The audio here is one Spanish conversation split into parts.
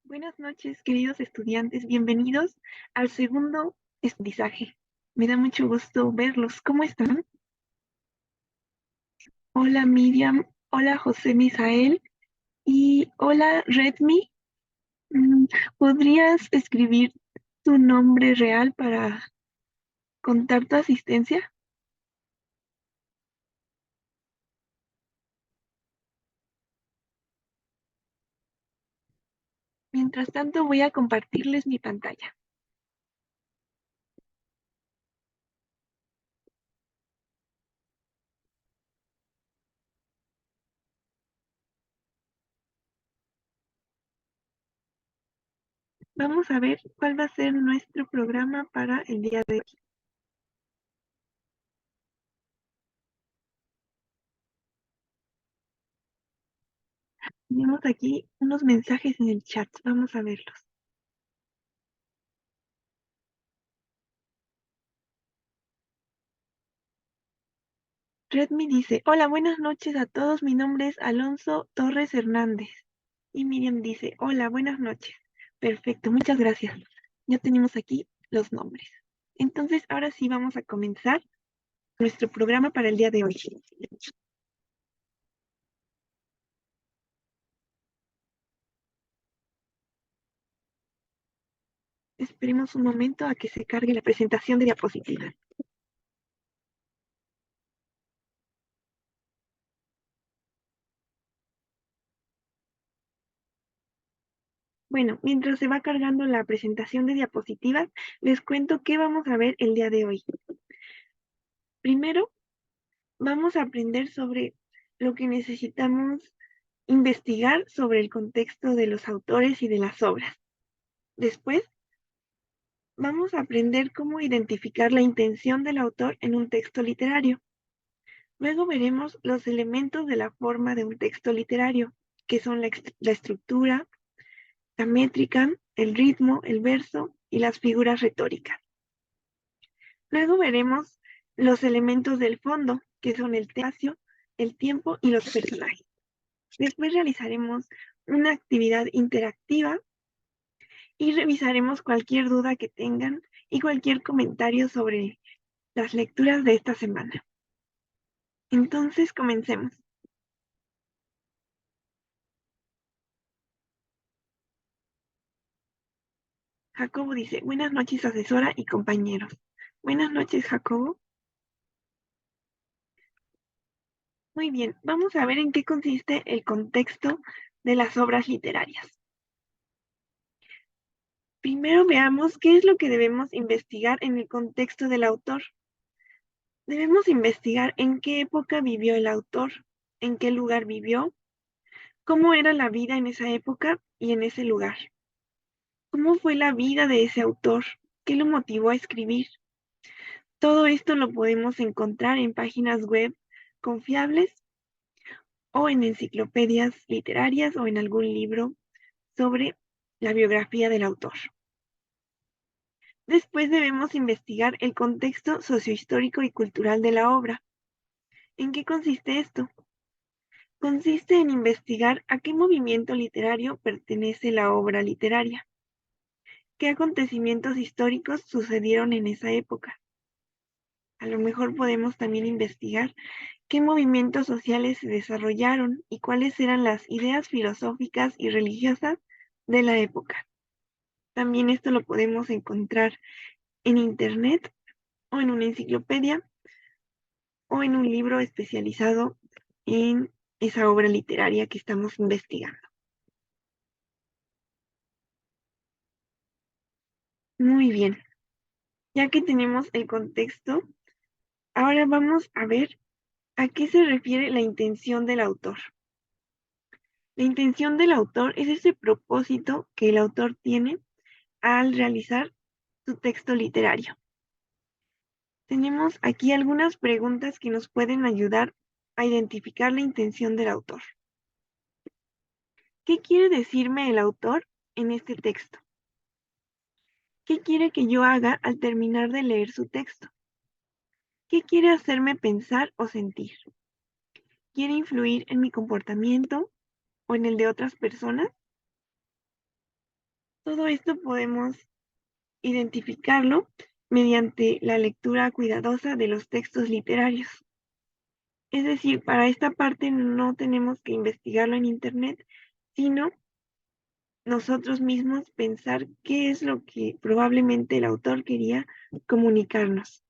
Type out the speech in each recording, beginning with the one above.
Buenas noches, queridos estudiantes. Bienvenidos al segundo aprendizaje. Me da mucho gusto verlos. ¿Cómo están? Hola Miriam, hola José Misael y hola Redmi. Mm, ¿Podrías escribir tu nombre real para contar tu asistencia? Mientras tanto, voy a compartirles mi pantalla. Vamos a ver cuál va a ser nuestro programa para el día de hoy. Tenemos aquí unos mensajes en el chat. Vamos a verlos. Redmi dice, hola, buenas noches a todos, mi nombre es Alonso Torres Hernández. Y Miriam dice, hola, buenas noches. Perfecto, muchas gracias. Ya tenemos aquí los nombres. Entonces, ahora sí vamos a comenzar nuestro programa para el día de hoy. Esperemos un momento a que se cargue la presentación de diapositivas. Bueno, mientras se va cargando la presentación de diapositivas, les cuento qué vamos a ver el día de hoy. Primero, vamos a aprender sobre lo que necesitamos investigar sobre el contexto de los autores y de las obras. Después, vamos a aprender cómo identificar la intención del autor en un texto literario. Luego veremos los elementos de la forma de un texto literario, que son la estructura, la métrica, el ritmo, el verso y las figuras retóricas. Luego veremos los elementos del fondo, que son el espacio, el tiempo y los personajes. Después realizaremos una actividad interactiva y revisaremos cualquier duda que tengan y cualquier comentario sobre las lecturas de esta semana. Entonces, comencemos. Jacobo dice, buenas noches, asesora y compañeros. Buenas noches, Jacobo. Muy bien, vamos a ver en qué consiste el contexto de las obras literarias. Primero veamos qué es lo que debemos investigar en el contexto del autor. Debemos investigar en qué época vivió el autor, en qué lugar vivió, cómo era la vida en esa época y en ese lugar. ¿Cómo fue la vida de ese autor? ¿Qué lo motivó a escribir? Todo esto lo podemos encontrar en páginas web confiables o en enciclopedias literarias o en algún libro sobre la biografía del autor. Después debemos investigar el contexto sociohistórico y cultural de la obra. ¿En qué consiste esto? Consiste en investigar a qué movimiento literario pertenece la obra literaria, qué acontecimientos históricos sucedieron en esa época. A lo mejor podemos también investigar qué movimientos sociales se desarrollaron y cuáles eran las ideas filosóficas y religiosas de la época. También esto lo podemos encontrar en internet o en una enciclopedia o en un libro especializado en esa obra literaria que estamos investigando. Muy bien, ya que tenemos el contexto, ahora vamos a ver a qué se refiere la intención del autor. La intención del autor es ese propósito que el autor tiene al realizar su texto literario. Tenemos aquí algunas preguntas que nos pueden ayudar a identificar la intención del autor. ¿Qué quiere decirme el autor en este texto? ¿Qué quiere que yo haga al terminar de leer su texto? ¿Qué quiere hacerme pensar o sentir? ¿Quiere influir en mi comportamiento o en el de otras personas? Todo esto podemos identificarlo mediante la lectura cuidadosa de los textos literarios. Es decir, para esta parte no tenemos que investigarlo en internet, sino nosotros mismos pensar qué es lo que probablemente el autor quería comunicarnos.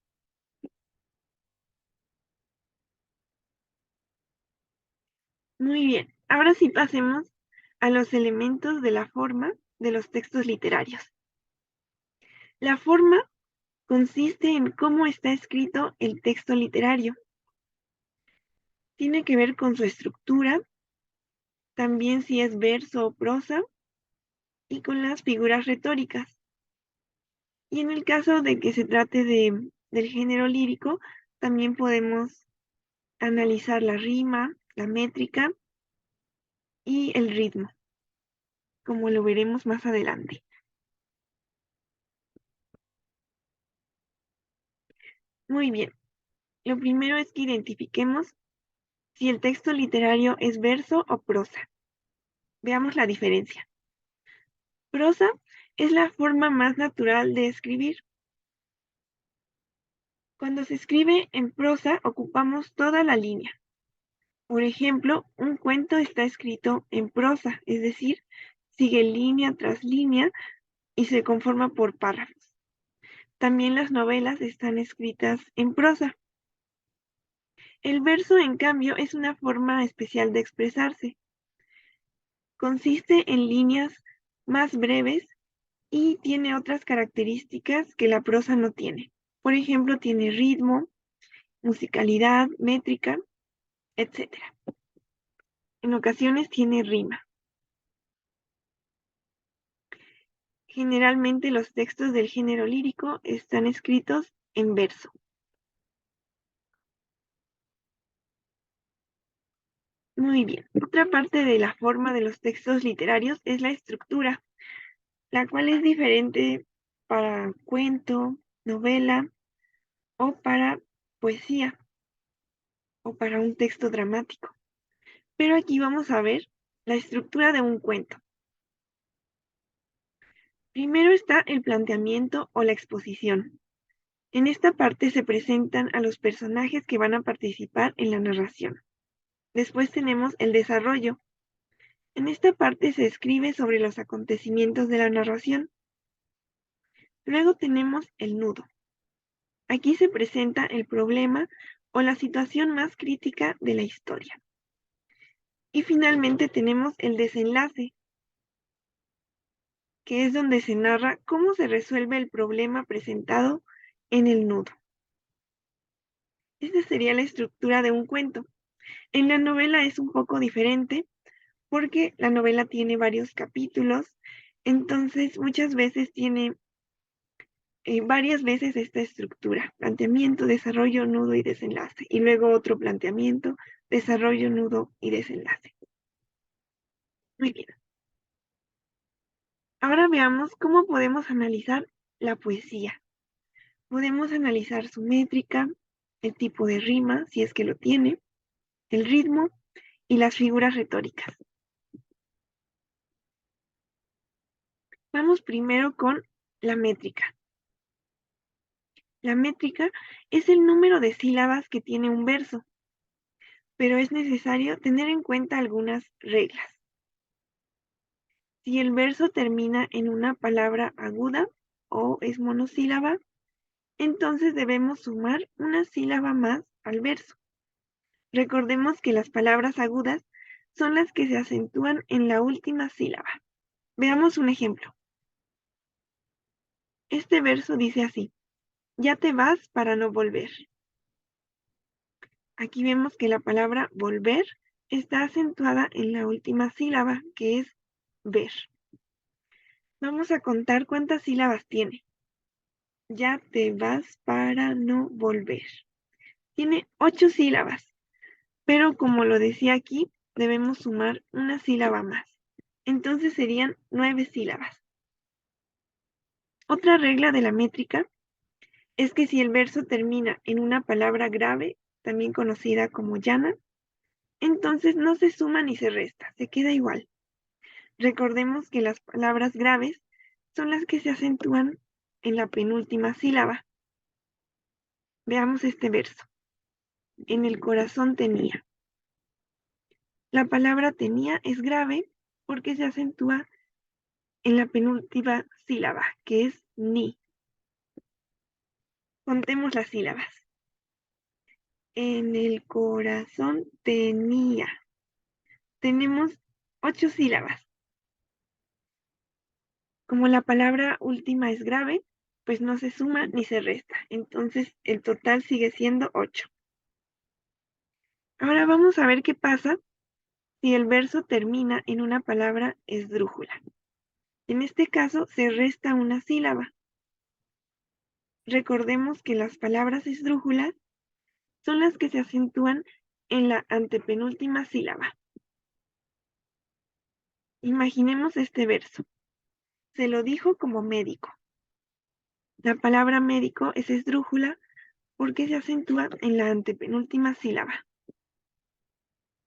Muy bien, ahora sí pasemos a los elementos de la forma de los textos literarios. La forma consiste en cómo está escrito el texto literario. Tiene que ver con su estructura, también si es verso o prosa, y con las figuras retóricas. Y en el caso de que se trate del género lírico, también podemos analizar la rima, la métrica y el ritmo, como lo veremos más adelante. Muy bien, lo primero es que identifiquemos si el texto literario es verso o prosa. Veamos la diferencia. Prosa es la forma más natural de escribir. Cuando se escribe en prosa ocupamos toda la línea. Por ejemplo, un cuento está escrito en prosa, es decir, sigue línea tras línea y se conforma por párrafos. También las novelas están escritas en prosa. El verso, en cambio, es una forma especial de expresarse. Consiste en líneas más breves y tiene otras características que la prosa no tiene. Por ejemplo, tiene ritmo, musicalidad, métrica, etcétera. En ocasiones tiene rima. Generalmente los textos del género lírico están escritos en verso. Muy bien. Otra parte de la forma de los textos literarios es la estructura, la cual es diferente para cuento, novela o para poesía o para un texto dramático. Pero aquí vamos a ver la estructura de un cuento. Primero está el planteamiento o la exposición. En esta parte se presentan a los personajes que van a participar en la narración. Después tenemos el desarrollo. En esta parte se escribe sobre los acontecimientos de la narración. Luego tenemos el nudo. Aquí se presenta el problema o la situación más crítica de la historia. Y finalmente tenemos el desenlace, que es donde se narra cómo se resuelve el problema presentado en el nudo. Esta sería la estructura de un cuento. En la novela es un poco diferente porque la novela tiene varios capítulos, entonces muchas veces tiene varias veces esta estructura: planteamiento, desarrollo, nudo y desenlace, y luego otro planteamiento, desarrollo, nudo y desenlace. Muy bien. Ahora veamos cómo podemos analizar la poesía. Podemos analizar su métrica, el tipo de rima, si es que lo tiene, el ritmo y las figuras retóricas. Vamos primero con la métrica. La métrica es el número de sílabas que tiene un verso, pero es necesario tener en cuenta algunas reglas. Si el verso termina en una palabra aguda o es monosílaba, entonces debemos sumar una sílaba más al verso. Recordemos que las palabras agudas son las que se acentúan en la última sílaba. Veamos un ejemplo. Este verso dice así: ya te vas para no volver. Aquí vemos que la palabra volver está acentuada en la última sílaba, que es ver. Vamos a contar cuántas sílabas tiene. Ya te vas para no volver. Tiene 8 sílabas, pero como lo decía aquí, debemos sumar una sílaba más. Entonces serían 9 sílabas. Otra regla de la métrica es que si el verso termina en una palabra grave, también conocida como llana, entonces no se suma ni se resta, se queda igual. Recordemos que las palabras graves son las que se acentúan en la penúltima sílaba. Veamos este verso. En el corazón tenía. La palabra tenía es grave porque se acentúa en la penúltima sílaba, que es ni. Contemos las sílabas. En el corazón tenía. Tenemos 8 sílabas. Como la palabra última es grave, pues no se suma ni se resta. Entonces el total sigue siendo 8. Ahora vamos a ver qué pasa si el verso termina en una palabra esdrújula. En este caso se resta una sílaba. Recordemos que las palabras esdrújulas son las que se acentúan en la antepenúltima sílaba. Imaginemos este verso. Se lo dijo como médico. La palabra médico es esdrújula porque se acentúa en la antepenúltima sílaba.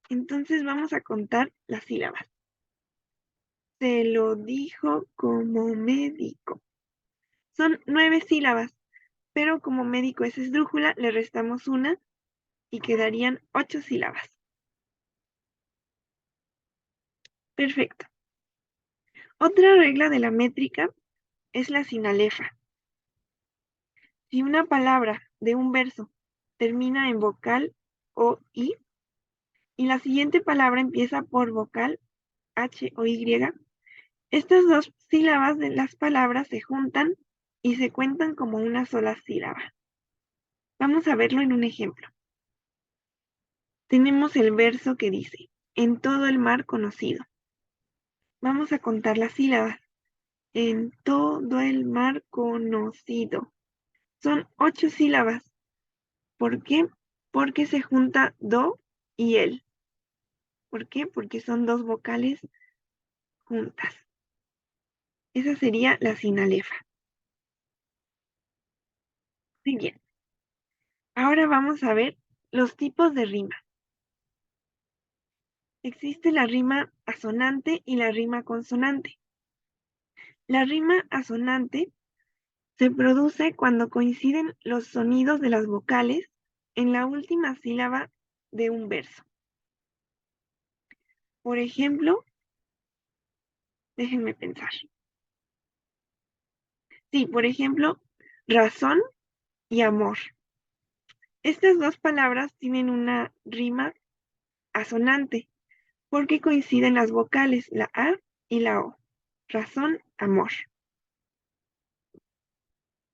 Entonces vamos a contar las sílabas. Se lo dijo como médico. Son 9 sílabas, pero como médico es esdrújula, le restamos una y quedarían 8 sílabas. Perfecto. Otra regla de la métrica es la sinalefa. Si una palabra de un verso termina en vocal o i y la siguiente palabra empieza por vocal h o y, estas dos sílabas de las palabras se juntan y se cuentan como una sola sílaba. Vamos a verlo en un ejemplo. Tenemos el verso que dice, en todo el mar conocido. Vamos a contar las sílabas. En todo el mar conocido. Son 8 sílabas. ¿Por qué? Porque se junta do y el. ¿Por qué? Porque son dos vocales juntas. Esa sería la sinalefa. Muy bien. Ahora vamos a ver los tipos de rima. Existe la rima asonante y la rima consonante. La rima asonante se produce cuando coinciden los sonidos de las vocales en la última sílaba de un verso. Por ejemplo, déjenme pensar. Sí, por ejemplo, razón y amor. Estas dos palabras tienen una rima asonante porque coinciden las vocales, la A y la O. Razón, amor.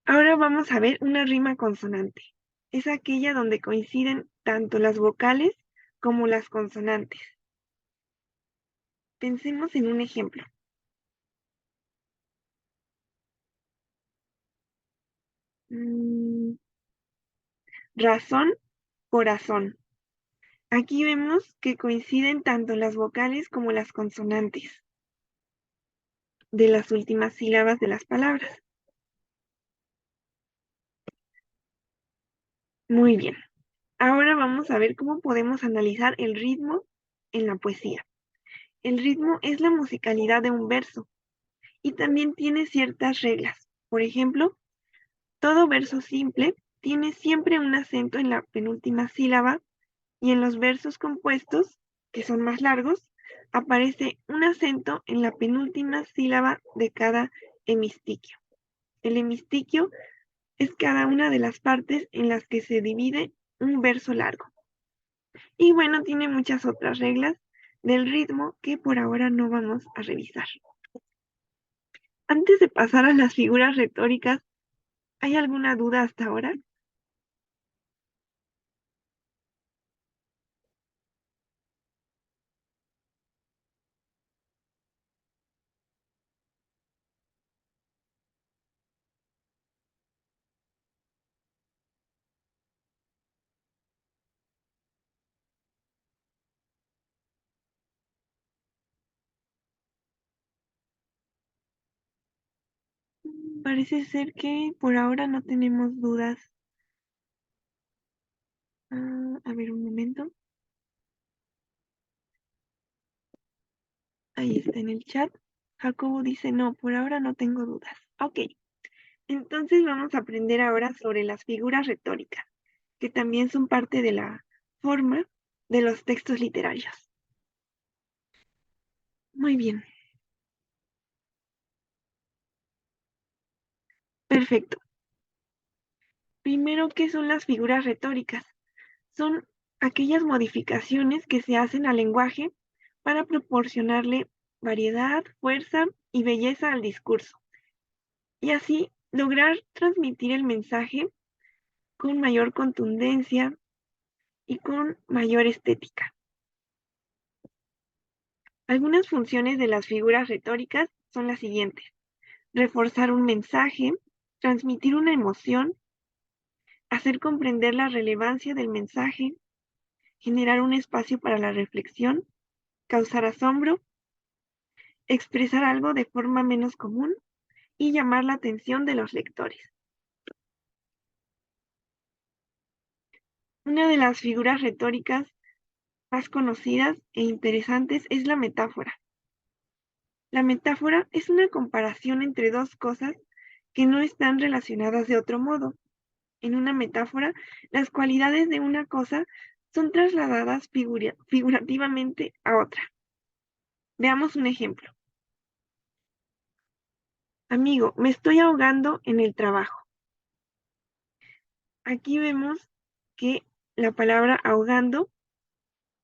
Ahora vamos a ver una rima consonante. Es aquella donde coinciden tanto las vocales como las consonantes. Pensemos en un ejemplo. Razón, corazón. Aquí vemos que coinciden tanto las vocales como las consonantes de las últimas sílabas de las palabras. Muy bien. Ahora vamos a ver cómo podemos analizar el ritmo en la poesía. El ritmo es la musicalidad de un verso y también tiene ciertas reglas. Por ejemplo, todo verso simple tiene siempre un acento en la penúltima sílaba y en los versos compuestos, que son más largos, aparece un acento en la penúltima sílaba de cada hemistiquio. El hemistiquio es cada una de las partes en las que se divide un verso largo. Y bueno, tiene muchas otras reglas del ritmo que por ahora no vamos a revisar. Antes de pasar a las figuras retóricas, ¿hay alguna duda hasta ahora? Parece ser que por ahora no tenemos dudas. A ver un momento. Ahí está en el chat. Jacobo dice, no, por ahora no tengo dudas. Ok, entonces vamos a aprender ahora sobre las figuras retóricas, que también son parte de la forma de los textos literarios. Muy bien, perfecto. Primero, ¿qué son las figuras retóricas? Son aquellas modificaciones que se hacen al lenguaje para proporcionarle variedad, fuerza y belleza al discurso, y así lograr transmitir el mensaje con mayor contundencia y con mayor estética. Algunas funciones de las figuras retóricas son las siguientes: reforzar un mensaje, transmitir una emoción, hacer comprender la relevancia del mensaje, generar un espacio para la reflexión, causar asombro, expresar algo de forma menos común y llamar la atención de los lectores. Una de las figuras retóricas más conocidas e interesantes es la metáfora. La metáfora es una comparación entre dos cosas que no están relacionadas de otro modo. En una metáfora, las cualidades de una cosa son trasladadas figurativamente a otra. Veamos un ejemplo. Amigo, me estoy ahogando en el trabajo. Aquí vemos que la palabra ahogando,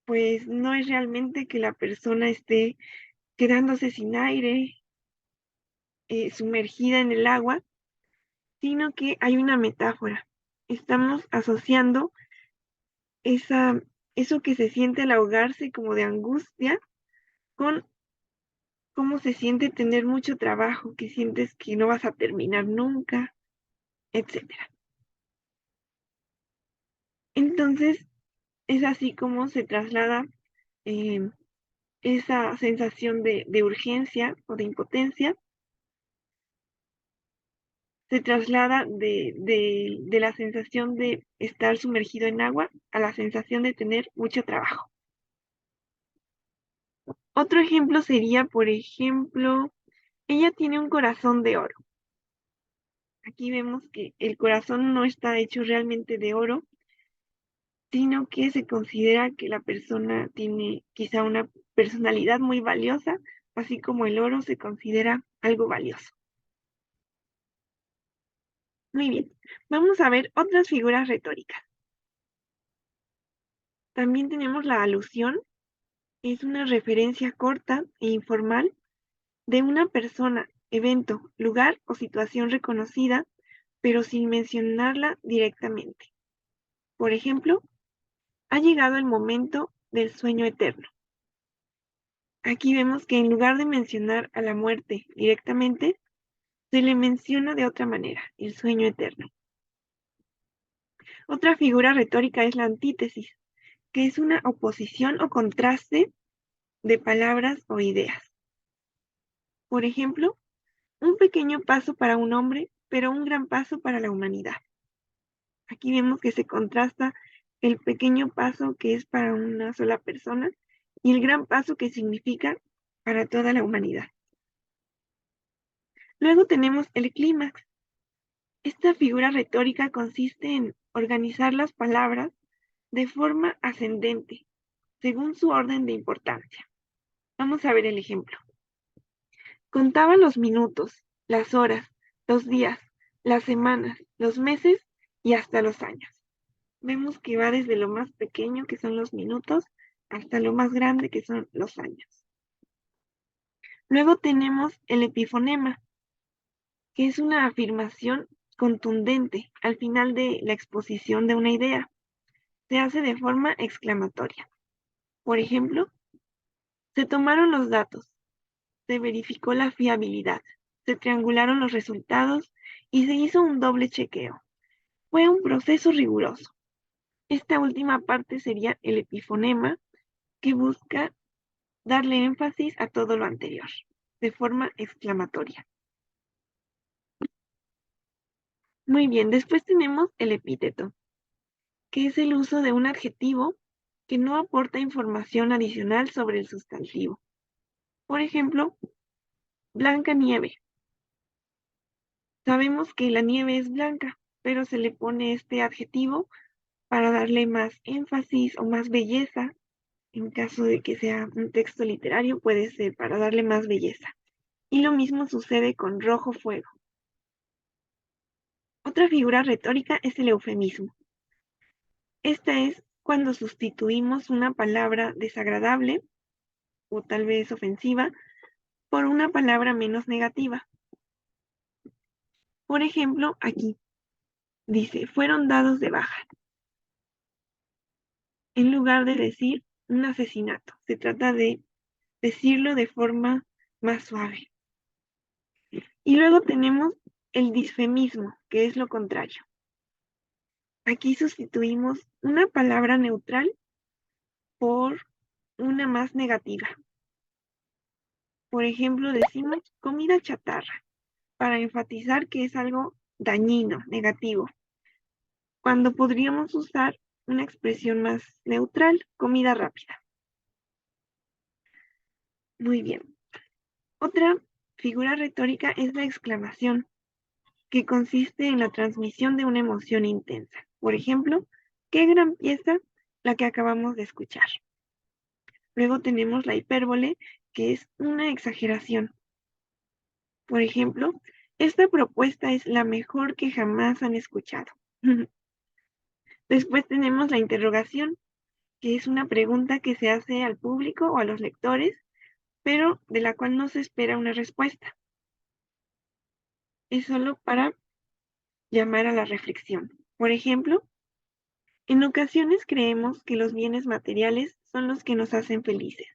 pues no es realmente que la persona esté quedándose sin aire, sumergida en el agua, sino que hay una metáfora. Estamos asociando esa, eso que se siente al ahogarse como de angustia con cómo se siente tener mucho trabajo, que sientes que no vas a terminar nunca, etcétera. Entonces, es así como se traslada eh, esa sensación de urgencia o de impotencia, se traslada de la sensación de estar sumergido en agua a la sensación de tener mucho trabajo. Otro ejemplo sería, por ejemplo, ella tiene un corazón de oro. Aquí vemos que el corazón no está hecho realmente de oro, sino que se considera que la persona tiene quizá una personalidad muy valiosa, así como el oro se considera algo valioso. Muy bien, vamos a ver otras figuras retóricas. También tenemos la alusión, es una referencia corta e informal de una persona, evento, lugar o situación reconocida, pero sin mencionarla directamente. Por ejemplo, ha llegado el momento del sueño eterno. Aquí vemos que en lugar de mencionar a la muerte directamente, se le menciona de otra manera, el sueño eterno. Otra figura retórica es la antítesis, que es una oposición o contraste de palabras o ideas. Por ejemplo, un pequeño paso para un hombre, pero un gran paso para la humanidad. Aquí vemos que se contrasta el pequeño paso que es para una sola persona y el gran paso que significa para toda la humanidad. Luego tenemos el clímax. Esta figura retórica consiste en organizar las palabras de forma ascendente, según su orden de importancia. Vamos a ver el ejemplo. Contaba los minutos, las horas, los días, las semanas, los meses y hasta los años. Vemos que va desde lo más pequeño, que son los minutos, hasta lo más grande, que son los años. Luego tenemos el epifonema, que es una afirmación contundente al final de la exposición de una idea. Se hace de forma exclamatoria. Por ejemplo, se tomaron los datos, se verificó la fiabilidad, se triangularon los resultados y se hizo un doble chequeo. Fue un proceso riguroso. Esta última parte sería el epifonema, que busca darle énfasis a todo lo anterior, de forma exclamatoria. Muy bien, después tenemos el epíteto, que es el uso de un adjetivo que no aporta información adicional sobre el sustantivo. Por ejemplo, Blanca nieve. Sabemos que la nieve es blanca, pero se le pone este adjetivo para darle más énfasis o más belleza. En caso de que sea un texto literario, puede ser para darle más belleza. Y lo mismo sucede con rojo fuego. Otra figura retórica es el eufemismo. Esta es cuando sustituimos una palabra desagradable o tal vez ofensiva por una palabra menos negativa. Por ejemplo, aquí dice, fueron dados de baja. En lugar de decir un asesinato, se trata de decirlo de forma más suave. Y luego tenemos el disfemismo, que es lo contrario. Aquí sustituimos una palabra neutral por una más negativa. Por ejemplo, decimos comida chatarra para enfatizar que es algo dañino, negativo, cuando podríamos usar una expresión más neutral, comida rápida. Muy bien. Otra figura retórica es la exclamación, que consiste en la transmisión de una emoción intensa. Por ejemplo, qué gran pieza la que acabamos de escuchar. Luego tenemos la hipérbole, que es una exageración. Por ejemplo, esta propuesta es la mejor que jamás han escuchado. Después tenemos la interrogación, que es una pregunta que se hace al público o a los lectores, pero de la cual no se espera una respuesta. Es solo para llamar a la reflexión. Por ejemplo, en ocasiones creemos que los bienes materiales son los que nos hacen felices,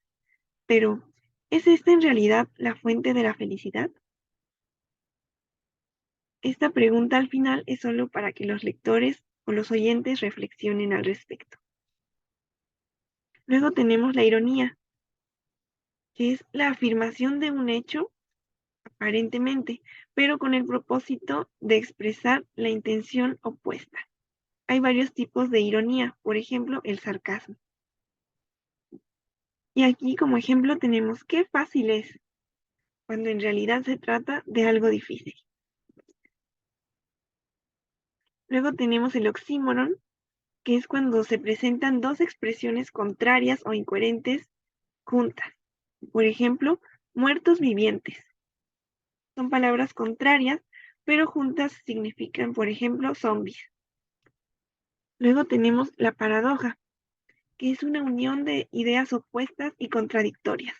pero ¿es esta en realidad la fuente de la felicidad? Esta pregunta al final es solo para que los lectores o los oyentes reflexionen al respecto. Luego tenemos la ironía, que es la afirmación de un hecho aparentemente, pero con el propósito de expresar la intención opuesta. Hay varios tipos de ironía, por ejemplo, el sarcasmo. Y aquí como ejemplo tenemos qué fácil es, cuando en realidad se trata de algo difícil. Luego tenemos el oxímoron, que es cuando se presentan dos expresiones contrarias o incoherentes juntas. Por ejemplo, muertos vivientes. Son palabras contrarias, pero juntas significan, por ejemplo, zombies. Luego tenemos la paradoja, que es una unión de ideas opuestas y contradictorias,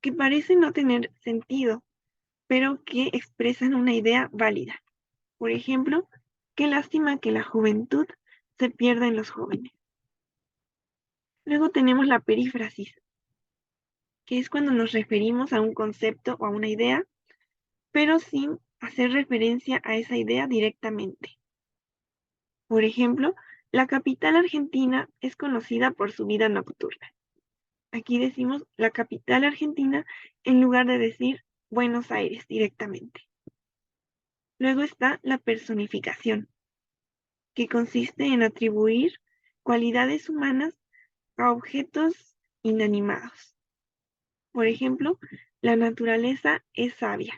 que parecen no tener sentido, pero que expresan una idea válida. Por ejemplo, qué lástima que la juventud se pierda en los jóvenes. Luego tenemos la perífrasis, que es cuando nos referimos a un concepto o a una idea, pero sin hacer referencia a esa idea directamente. Por ejemplo, la capital argentina es conocida por su vida nocturna. Aquí decimos la capital argentina en lugar de decir Buenos Aires directamente. Luego está la personificación, que consiste en atribuir cualidades humanas a objetos inanimados. Por ejemplo, la naturaleza es sabia.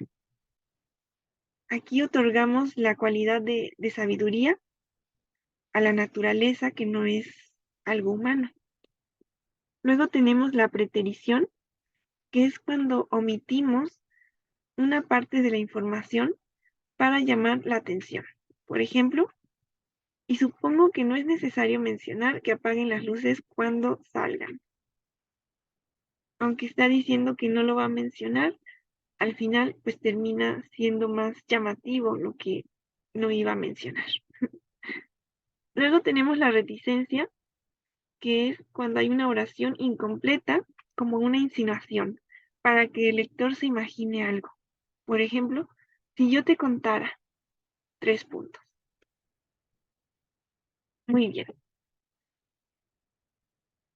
Aquí otorgamos la cualidad de sabiduría a la naturaleza, que no es algo humano. Luego tenemos la preterición, que es cuando omitimos una parte de la información para llamar la atención. Por ejemplo, y supongo que no es necesario mencionar que apaguen las luces cuando salgan. Aunque está diciendo que no lo va a mencionar, al final pues termina siendo más llamativo lo que no iba a mencionar. Luego tenemos la reticencia, que es cuando hay una oración incompleta como una insinuación, para que el lector se imagine algo. Por ejemplo, si yo te contara, 3 puntos. Muy bien.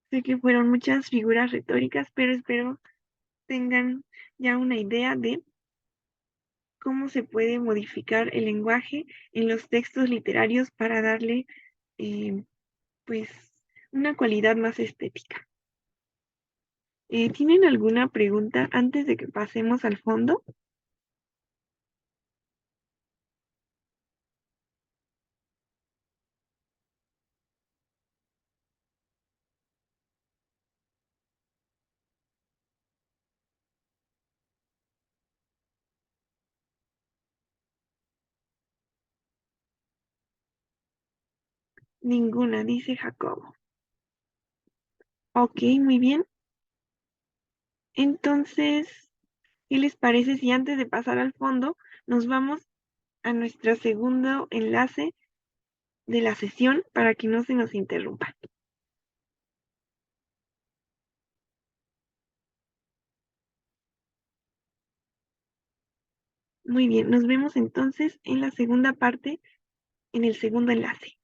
Sé que fueron muchas figuras retóricas, pero espero tengan ya una idea de cómo se puede modificar el lenguaje en los textos literarios para darle, eh, pues, una cualidad más estética. ¿Tienen alguna pregunta antes de que pasemos al fondo? Ninguna, dice Jacobo. Ok, muy bien. Entonces, ¿qué les parece si antes de pasar al fondo nos vamos a nuestro segundo enlace de la sesión para que no se nos interrumpa? Muy bien, nos vemos entonces en la segunda parte, en el segundo enlace.